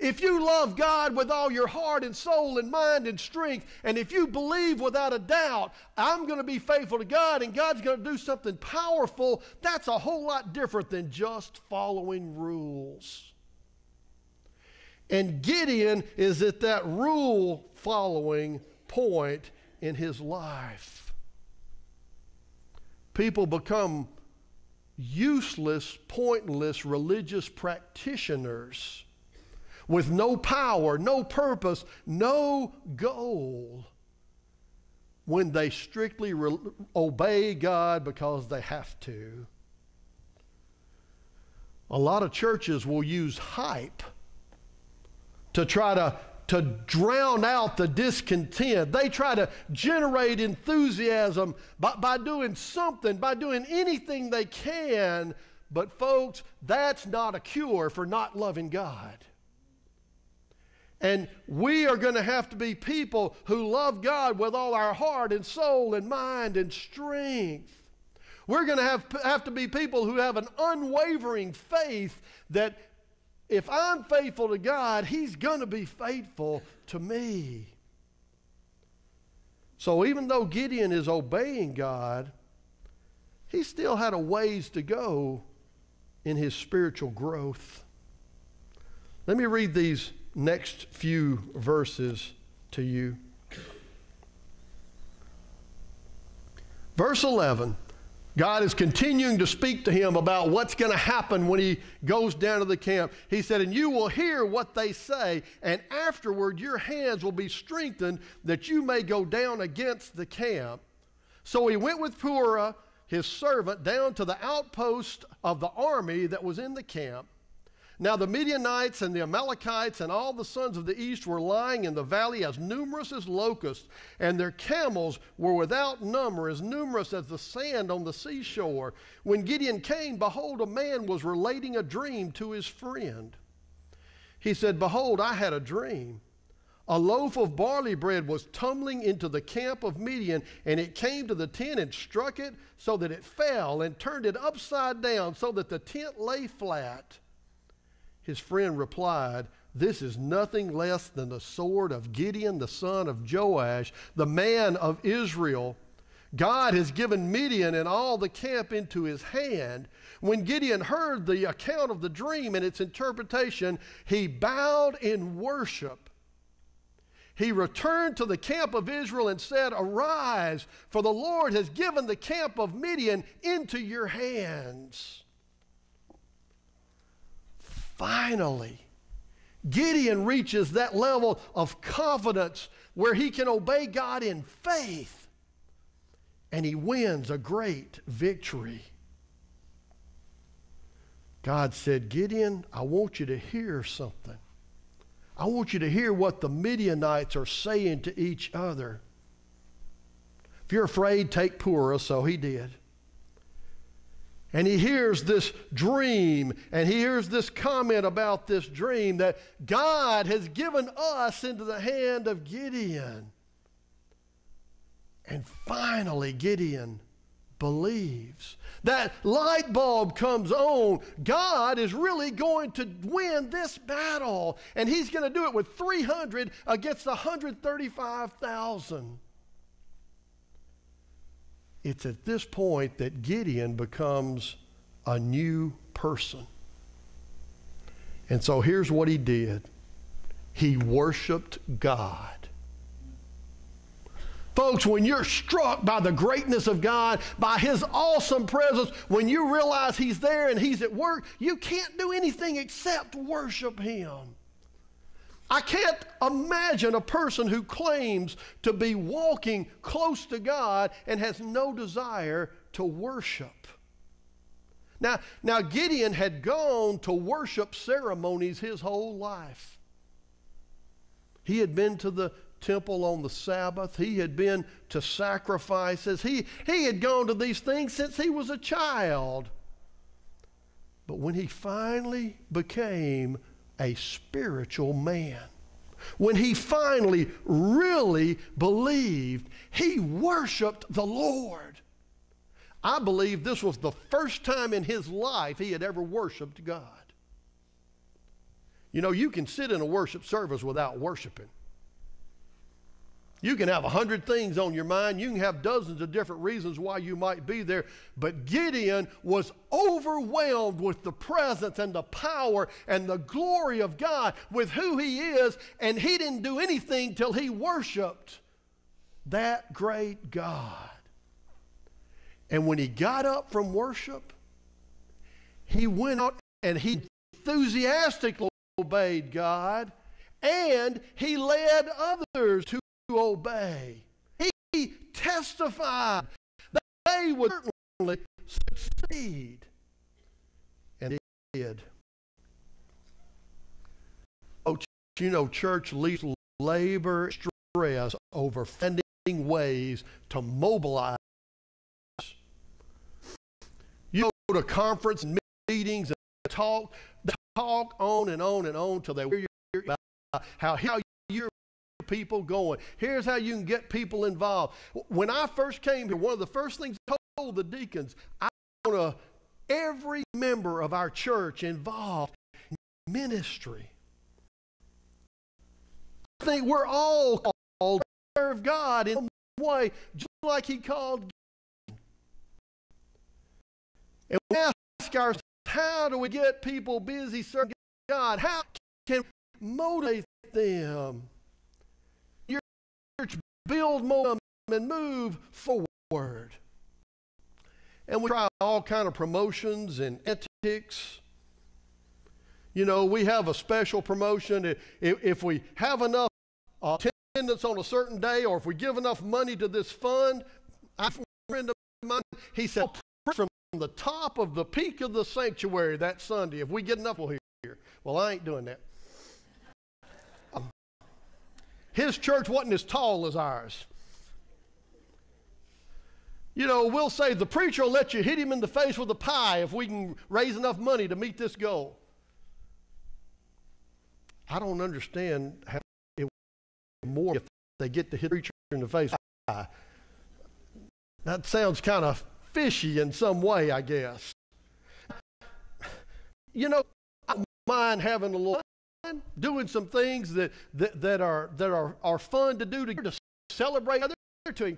If you love God with all your heart and soul and mind and strength, and if you believe without a doubt, I'm going to be faithful to God and God's going to do something powerful, that's a whole lot different than just following rules. And Gideon is at that rule following point in his life. People become useless, pointless religious practitioners with no power, no purpose, no goal when they strictly obey God because they have to. A lot of churches will use hype to try to drown out the discontent. They try to generate enthusiasm by doing something, by doing anything they can. But folks, that's not a cure for not loving God. And we are going to have to be people who love God with all our heart and soul and mind and strength. We're going to have to be people who have an unwavering faith that if I'm faithful to God, He's going to be faithful to me. So even though Gideon is obeying God, he still had a ways to go in his spiritual growth. Let me read these next few verses to you. Verse 11. God is continuing to speak to him about what's going to happen when he goes down to the camp. He said, and you will hear what they say, and afterward your hands will be strengthened that you may go down against the camp. So he went with Purah, his servant, down to the outpost of the army that was in the camp. Now the Midianites and the Amalekites and all the sons of the east were lying in the valley as numerous as locusts, and their camels were without number, as numerous as the sand on the seashore. When Gideon came, behold, a man was relating a dream to his friend. He said, behold, I had a dream. A loaf of barley bread was tumbling into the camp of Midian, and it came to the tent and struck it so that it fell, and turned it upside down so that the tent lay flat. His friend replied, this is nothing less than the sword of Gideon, the son of Joash, the man of Israel. God has given Midian and all the camp into his hand. When Gideon heard the account of the dream and its interpretation, he bowed in worship. He returned to the camp of Israel and said, arise, for the Lord has given the camp of Midian into your hands. Finally, Gideon reaches that level of confidence where he can obey God in faith, and he wins a great victory. God said, Gideon, I want you to hear something. I want you to hear what the Midianites are saying to each other. If you're afraid, take Purah, so he did. And he hears this dream, and he hears this comment about this dream that God has given us into the hand of Gideon. And finally, Gideon believes. That light bulb comes on. God is really going to win this battle, and he's going to do it with 300 against 135,000. It's at this point that Gideon becomes a new person. And so here's what he did. He worshiped God. Folks, when you're struck by the greatness of God, by his awesome presence, when you realize he's there and he's at work, you can't do anything except worship him. I can't imagine a person who claims to be walking close to God and has no desire to worship. Now Gideon had gone to worship ceremonies his whole life. He had been to the temple on the Sabbath. He had been to sacrifices. He had gone to these things since he was a child. But when he finally became a spiritual man, when he finally really believed, he worshiped the Lord. I believe this was the first time in his life he had ever worshiped God. You know, you can sit in a worship service without worshiping. You can have 100 things on your mind. You can have dozens of different reasons why you might be there. But Gideon was overwhelmed with the presence and the power and the glory of God, with who he is, and he didn't do anything till he worshiped that great God. And when he got up from worship, he went out and he enthusiastically obeyed God, and he led others to obey. He testified that they would certainly succeed. And they did. Oh, you know, church leaders labor stress over finding ways to mobilize. You go to conference and meetings and talk on and on and on till they hear about how you're people going. Here's how you can get people involved. When I first came here, one of the first things I told the deacons, I want every member of our church involved in ministry. I think we're all called to serve God in some way, just like he called God. And we ask ourselves, how do we get people busy serving God? How can we motivate them? Build momentum and move forward. And we try all kind of promotions and ethics. You know, we have a special promotion. If we have enough attendance on a certain day, or if we give enough money to this fund, I have a friend of mine, he said, from the top of the peak of the sanctuary that Sunday, if we get enough, we'll hear. Well, I ain't doing that. His church wasn't as tall as ours. You know, we'll say the preacher will let you hit him in the face with a pie if we can raise enough money to meet this goal. I don't understand how it would be more if they get to hit the preacher in the face with a pie. That sounds kind of fishy in some way, I guess. You know, I don't mind having a little fun, doing some things that are fun to do to celebrate others, to encourage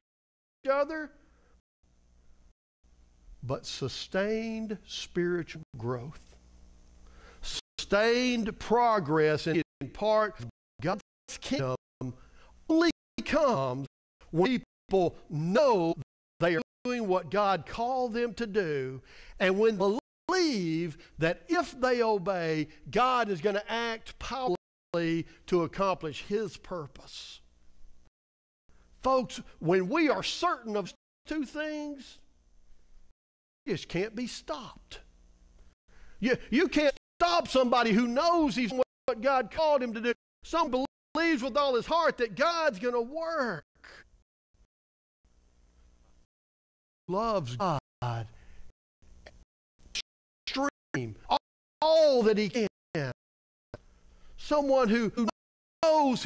each other. But sustained spiritual growth, sustained progress in part of God's kingdom only comes when people know they are doing what God called them to do, and when they believe that if they obey, God is going to act powerfully to accomplish His purpose. Folks, when we are certain of two things, just can't be stopped. You can't stop somebody who knows he's doing what God called him to do. Some believes with all his heart that God's going to work. Loves God. Extreme. All that he can. Someone who knows